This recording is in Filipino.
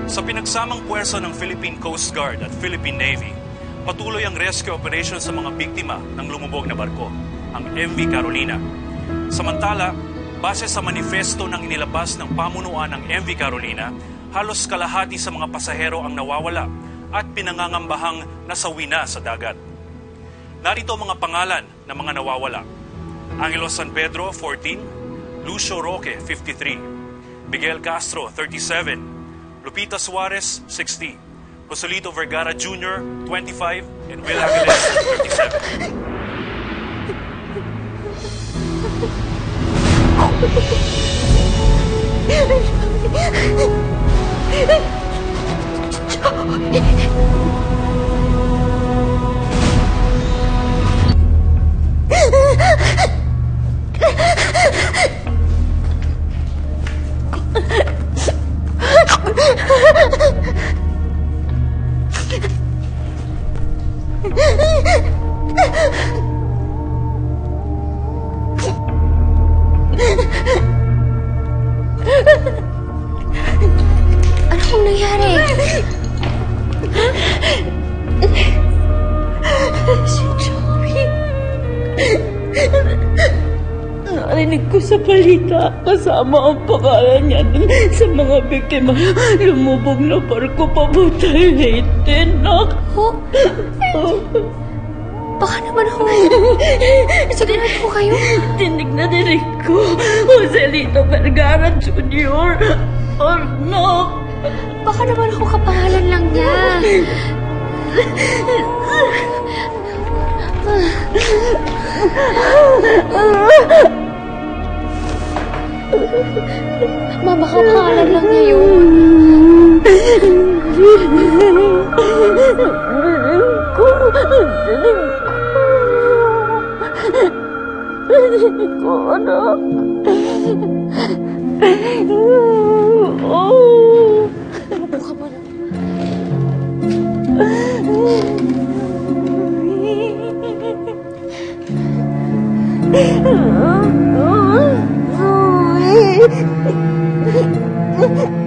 Sa pinagsamang puwersa ng Philippine Coast Guard at Philippine Navy, patuloy ang rescue operation sa mga biktima ng lumubog na barko, ang MV Carolina. Samantala, base sa manifesto ng inilabas ng pamunuan ng MV Carolina, halos kalahati sa mga pasahero ang nawawala at pinangangambahang nasawi na sa dagat. Narito ang mga pangalan ng mga nawawala. Angelo San Pedro, 14, Lucio Roque, 53, Miguel Castro, 37, Lupita Suarez, 60, Joselito Vergara Jr., 25, and Will Aguiles, 37. Anong nangyari? Si Joey. Narinig ko sa balita kasama ang pangalan niya dun sa mga biktima. Lumubog na barko papunta Leyte. Oh? Baka naman ho. Sigurado po kayo? Tinig na dinig ko. Joselito Vergara Jr. No. Baka naman ho kapangalan lang niya. Ma, baka pangalan lang niya yun. Dinig ko, anak. Buka mo na. Zoe.